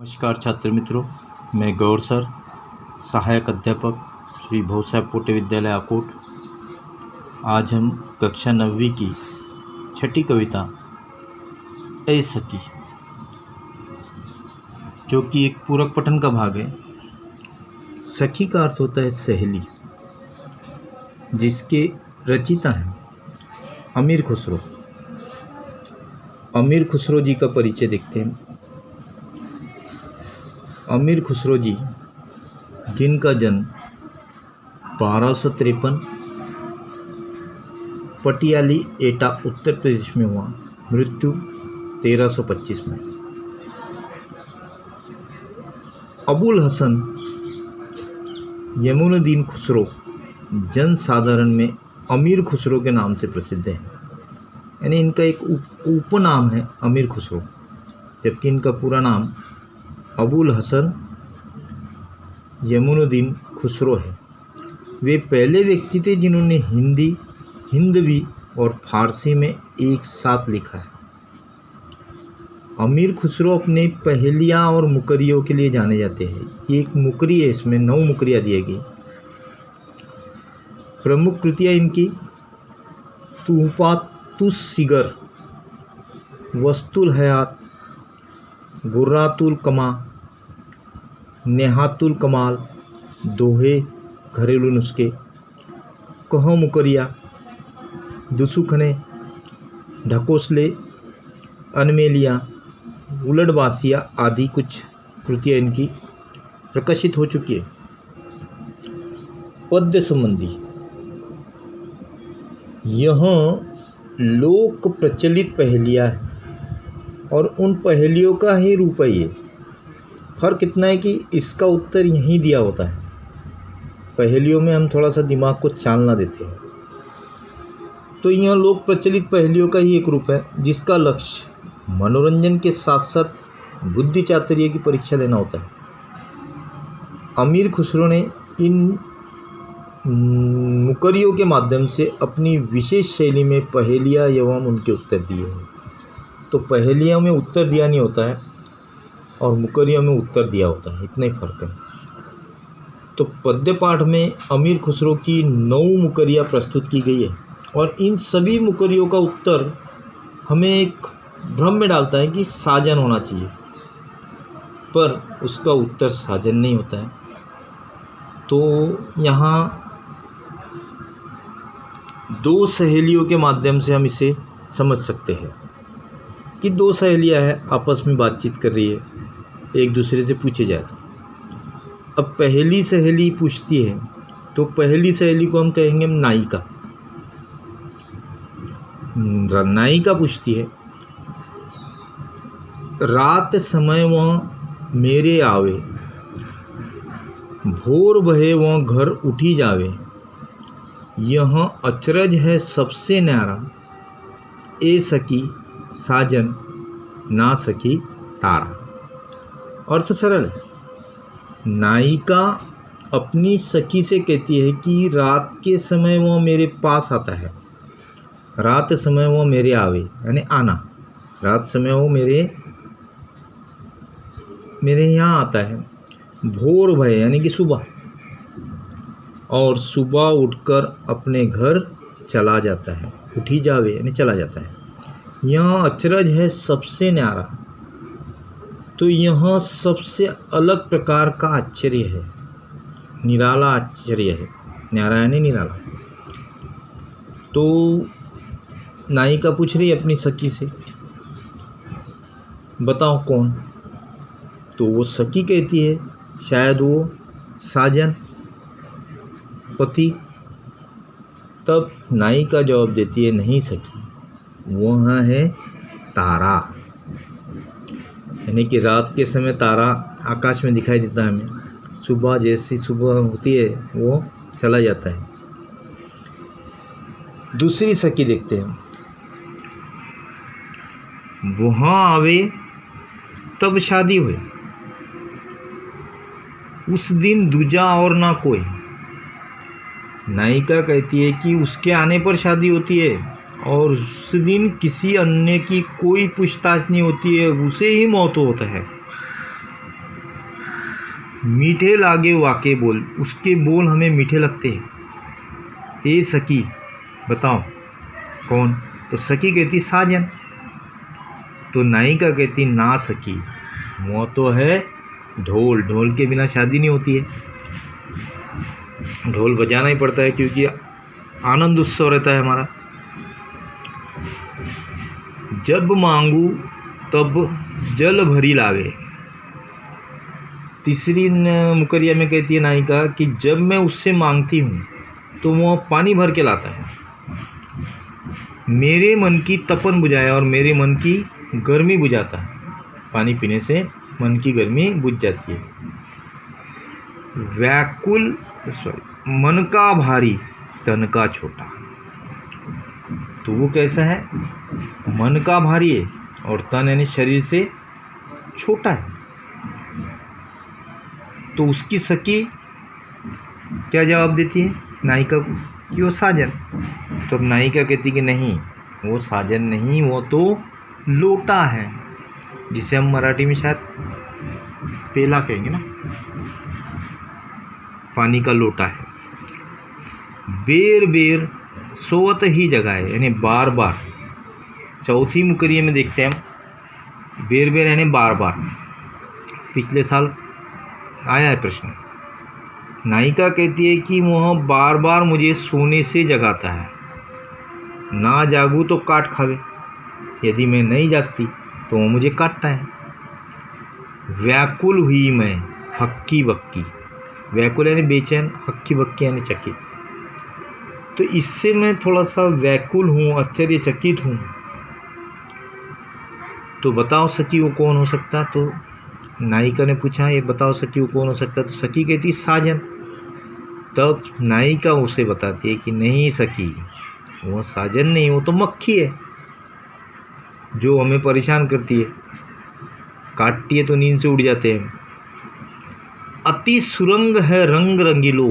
नमस्कार छात्र मित्रों, मैं गौर सर, सहायक अध्यापक श्री भाऊसाहेब पोटे विद्यालय आकोट। आज हम कक्षा 9वीं की छठी कविता ऐ सखी, जो कि एक पूरक पठन का भाग है। सखी का अर्थ होता है सहेली, जिसके रचिता हैं अमीर खुसरो। अमीर खुसरो जी का परिचय देखते हैं। अमीर खुसरो जी, जिनका जन्म 1253 पटियाली एटा उत्तर प्रदेश में हुआ, मृत्यु 1325 में। अबुल हसन यमुनुद्दीन खुसरो जनसाधारण में अमीर खुसरो के नाम से प्रसिद्ध है, यानी इनका एक उपनाम है अमीर खुसरो, जबकि इनका पूरा नाम अबुल हसन यमुनुद्दीन खुसरो है। वे पहले व्यक्ति थे जिन्होंने हिंदी, हिंदवी और फारसी में एक साथ लिखा है। अमीर खुसरो अपने पहेलियाँ और मुकरियों के लिए जाने जाते हैं। ये एक मुकरी है, इसमें 9 मुकरियाँ दी गई। प्रमुख कृतियाँ इनकी तूफ़ातुस सिगर, वस्तुल हयात, गुर्रातुल कमा, नेहातुल कमाल, दोहे, घरेलू नुस्खे, कहो मुकरिया, दुसुखने, ढकोसले, अनमेलिया, उलटबासिया आदि कुछ कृतियाँ इनकी प्रकाशित हो चुकी है। पद्य संबंधी, यह लोक प्रचलित पहेलियाँ हैं और उन पहेलियों का ही रूप है ये। फ़र्क इतना है कि इसका उत्तर यहीं दिया होता है। पहेलियों में हम थोड़ा सा दिमाग को चालना देते हैं। तो यह लोक प्रचलित पहेलियों का ही एक रूप है, जिसका लक्ष्य मनोरंजन के साथ साथ बुद्धि चातुर्य की परीक्षा लेना होता है। अमीर खुसरो ने इन मुकरियों के माध्यम से अपनी विशेष शैली में पहेलियाँ एवं उनके उत्तर दिए हैं। तो पहेलियों में उत्तर दिया नहीं होता है और मुकरियों में उत्तर दिया होता है, इतना ही फर्क है। तो पद्य पाठ में अमीर खुसरो की 9 मुकरियाँ प्रस्तुत की गई है और इन सभी मुकरियों का उत्तर हमें एक भ्रम में डालता है कि साजन होना चाहिए, पर उसका उत्तर साजन नहीं होता है। तो यहाँ 2 सहेलियों के माध्यम से हम इसे समझ सकते हैं कि 2 सहेलियाँ हैं, आपस में बातचीत कर रही है, एक दूसरे से पूछे जाए। अब पहली सहेली पूछती है, तो पहली सहेली को हम कहेंगे नायिका। नायिका पूछती है, रात समय वह मेरे आवे, भोर भये वह घर उठी जावे, यह अचरज है सबसे न्यारा, ए सकी साजन ना सकी तारा। अर्थ सरल है। नायिका अपनी सखी से कहती है कि रात के समय वो मेरे पास आता है, रात समय वो मेरे आवे, यानी आना, रात समय वो मेरे यहाँ आता है। भोर भय यानी कि सुबह, और सुबह उठकर अपने घर चला जाता है, उठी जावे यानी चला जाता है। यह अचरज है सबसे न्यारा, तो यह सबसे अलग प्रकार का आश्चर्य है, निराला आश्चर्य है। न्यारा यानी निराला। तो नायिका पूछ रही है अपनी सखी से, बताओ कौन? तो वो सखी कहती है शायद वो साजन, पति। तब नायिका जवाब देती है, नहीं सखी, वह है तारा, यानी कि रात के समय तारा आकाश में दिखाई देता है हमें, सुबह जैसी सुबह होती है वो चला जाता है। दूसरी सखी देखते हैं, वहाँ आवे तब शादी हुई, उस दिन दूजा और ना कोई। नायिका कहती है कि उसके आने पर शादी होती है और उस दिन किसी अन्य की कोई पूछताछ नहीं होती है, उसे ही मौत होता है। मीठे लागे वाके बोल, उसके बोल हमें मीठे लगते हैं। ए सखी बताओ कौन? तो सखी कहती साजन। तो नायिका कहती ना सखी, वो तो है ढोल। ढोल के बिना शादी नहीं होती है, ढोल बजाना ही पड़ता है क्योंकि आनंद उत्सव रहता है हमारा। जब मांगू तब जल भरी लावे। तीसरी मुकरिया में कहती है नायिका कि जब मैं उससे मांगती हूँ तो वो पानी भर के लाता है। मेरे मन की तपन बुझाया, और मेरे मन की गर्मी बुझाता है। पानी पीने से मन की गर्मी बुझ जाती है। व्याकुल मन का भारी तन का छोटा। तो वो कैसा है? मन का भारी है और तन यानी शरीर से छोटा है। तो उसकी सखी क्या जवाब देती है नायिका को? कि वो साजन। तो अब नायिका कहती कि नहीं, वो साजन नहीं, वो तो लोटा है, जिसे हम मराठी में शायद पेला कहेंगे ना, पानी का लोटा है। बेर बेर सोवत ही जगाए, यानी बार बार। चौथी मुकरिये में देखते हैं हम, बेर बेर यानी बार बार। पिछले साल आया है प्रश्न। नायिका कहती है कि वह बार बार मुझे सोने से जगाता है, ना जागूँ तो काट खावे। यदि मैं नहीं जागती तो वो मुझे काटता है। व्याकुल हुई मैं हक्की बक्की। व्याकुल यानी बेचैन, हक्की बक्की यानी चकित। तो इससे मैं थोड़ा सा व्याकुल हूँ, आश्चर्यचकित हूँ। तो बताओ सखी वो कौन हो सकता? तो नायिका ने पूछा ये बताओ सखी वो कौन हो सकता? तो सखी कहती साजन। तब नायिका उसे बताती है कि नहीं सखी, वो साजन नहीं, वो तो मक्खी है जो हमें परेशान करती है, काटती है तो नींद से उड़ जाते हैं। अति सुरंग है रंग रंगीलो,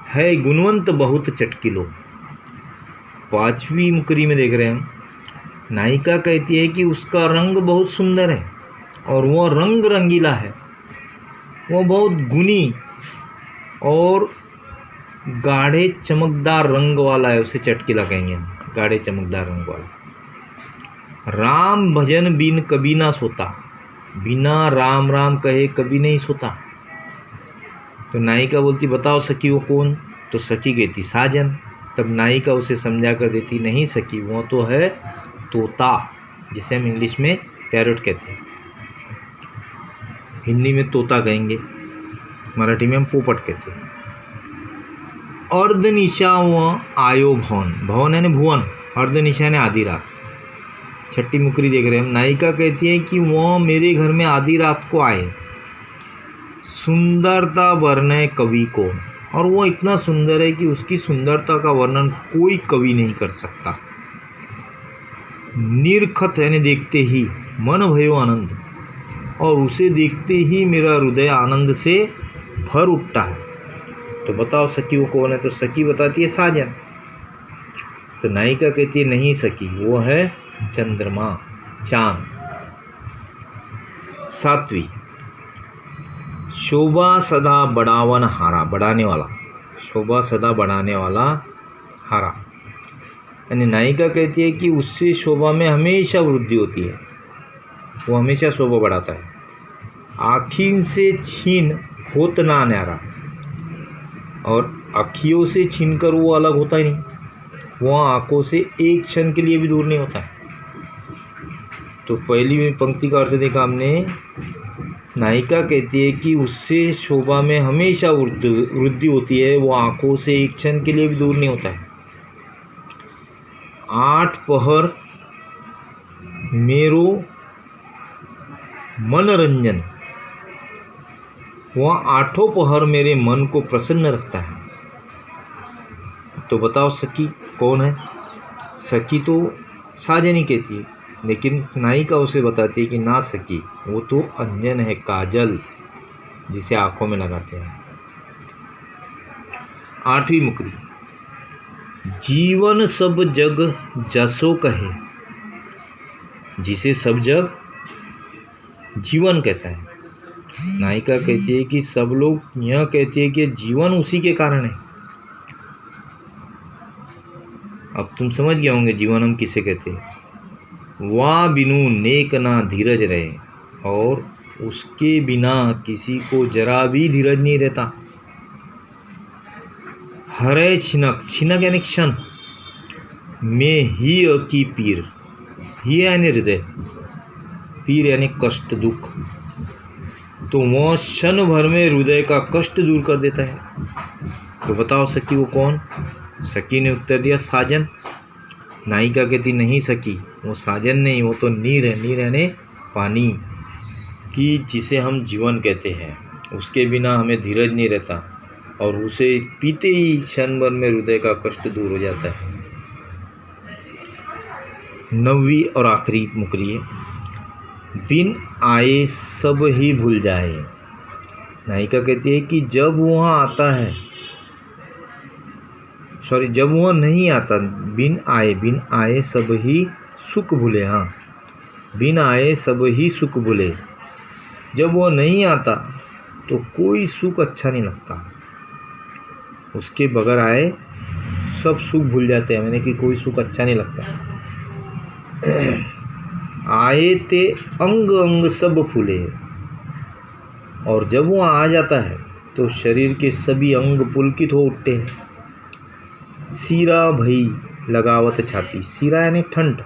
है गुणवंत बहुत चटकीलो। पांचवी मुकरी में देख रहे हैं हम, नायिका कहती है कि उसका रंग बहुत सुंदर है और वह रंग रंगीला है, वह बहुत गुणी और गाढ़े चमकदार रंग वाला है। उसे चटकीला कहेंगे हम, गाढ़े चमकदार रंग वाला। राम भजन बिन कभी ना सोता, बिना राम राम कहे कभी नहीं सोता। तो नायिका बोलती बताओ सखी वो कौन? तो सखी कहती साजन। तब नायिका उसे समझा कर देती नहीं सखी, वो तो है तोता, जिसे हम इंग्लिश में पैरट कहते हैं, हिंदी में तोता कहेंगे, मराठी में हम पोपट कहते हैं। अर्धनिशा व आयो भवन। भवन यानी भुवन, अर्धनिशा यानी आधी रात। छठी मुकरी देख रहे हैं हम, नायिका कहती है कि वह मेरे घर में आधी रात को आए। सुंदरता वर्णय कवि को, और वो इतना सुंदर है कि उसकी सुंदरता का वर्णन कोई कवि नहीं कर सकता। निरखत यानी देखते ही, मन भयो आनंद, और उसे देखते ही मेरा हृदय आनंद से भर उठता है। तो बताओ सखी वो कौन है? तो सखी बताती है साजन। तो नायिका कहती है नहीं सखी, वो है चंद्रमा, चांद। सातवीं, शोभा सदा बढ़ावन हारा, बढ़ाने वाला, शोभा सदा बढ़ाने वाला हारा। यानी नायिका कहती है कि उससे शोभा में हमेशा वृद्धि होती है, वो हमेशा शोभा बढ़ाता है। आँखीन से छीन होत ना न्यारा, और अखियों से छीनकर वो अलग होता ही नहीं, वो आँखों से एक क्षण के लिए भी दूर नहीं होता है। तो पहली पंक्ति का अर्थ देखा हमने, नायिका कहती है कि उससे शोभा में हमेशा वृद्धि होती है, वो आँखों से एक क्षण के लिए भी दूर नहीं होता है। 8 पहर मेरो मनोरंजन, वह 8 पहर मेरे मन को प्रसन्न रखता है। तो बताओ सखी कौन है? सखी तो साजनी कहती है, लेकिन नायिका उसे बताती है कि ना सखी, वो तो अंजन है, काजल, जिसे आंखों में लगाते हैं। 8वीं मुकरी, जीवन सब जग जसो कहे, जिसे सब जग जीवन कहता है, नायिका कहती है कि सब लोग यह कहते हैं कि जीवन उसी के कारण है। अब तुम समझ गए होंगे जीवन हम किसे कहते हैं। वाह बिनु नेक ना धीरज रहे, और उसके बिना किसी को जरा भी धीरज नहीं रहता। हरे छिनक, छिनक यानी क्षण, में ही की पीर, ही यानी हृदय, पीर यानी कष्ट दुख, तो वह क्षण भर में हृदय का कष्ट दूर कर देता है। तो बताओ सखी वो कौन? सखी ने उत्तर दिया साजन। नायिका कहती नहीं सखी, वो साजन नहीं, वो तो नीर है। नीर यानी पानी, कि जिसे हम जीवन कहते हैं, उसके बिना हमें धीरज नहीं रहता, और उसे पीते ही क्षण भर में हृदय का कष्ट दूर हो जाता है। 9वीं और आखिरी मुकरी है, बिन आए सब ही भूल जाए। नायिका कहती है कि जब वह आता है, जब वह नहीं आता, बिन आए सब ही सुख भूले। हाँ, बिन आए सब ही सुख भूले। जब वो नहीं आता तो कोई सुख अच्छा नहीं लगता, उसके बगैर आए सब सुख भूल जाते हैं, मैंने कि कोई सुख अच्छा नहीं लगता। आए ते अंग अंग सब फूले, और जब वो आ जाता है तो शरीर के सभी अंग पुलकित हो उठते हैं। सीरा भई लगावत छाती, सीरा यानी ठंड,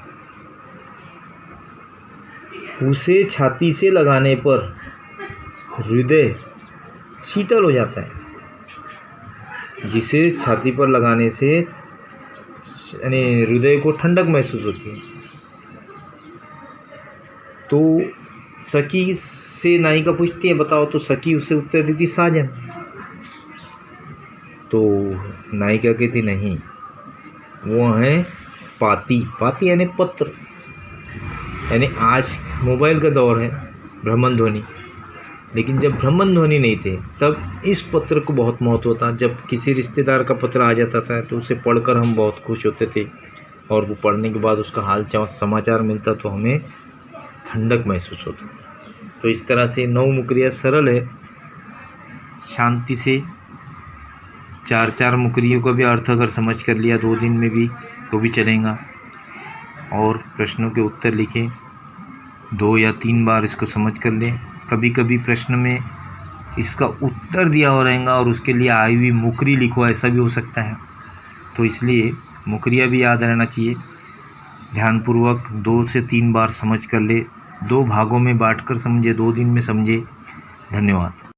उसे छाती से लगाने पर हृदय शीतल हो जाता है। जिसे छाती पर लगाने से यानी हृदय को ठंडक महसूस होती है। तो सखी से नायिका पूछती है बताओ, तो सखी उसे उत्तर देती साजन। तो नायिका कहती नहीं, वो है पाती। पाती यानी पत्र, यानी आज मोबाइल का दौर है, भ्रमण ध्वनि, लेकिन जब भ्रमण ध्वनि नहीं थे तब इस पत्र को बहुत महत्व था। जब किसी रिश्तेदार का पत्र आ जाता था तो उसे पढ़कर हम बहुत खुश होते थे, और वो पढ़ने के बाद उसका हाल समाचार मिलता तो हमें ठंडक महसूस होती। तो इस तरह से 9 मुकरियाँ सरल है, शांति से 4-4 मुकरियों का भी अर्थ अगर समझ कर लिया 2 दिन में भी तो भी चलेगा। और प्रश्नों के उत्तर लिखें, 2 या 3 बार इसको समझ कर लें। कभी कभी प्रश्न में इसका उत्तर दिया हो रहेगा और उसके लिए आई हुई मुकरी लिखो, ऐसा भी हो सकता है। तो इसलिए मुकरियाँ भी याद रहना चाहिए। ध्यानपूर्वक 2 से 3 बार समझ कर ले, 2 भागों में बांटकर समझे, 2 दिन में समझे। धन्यवाद।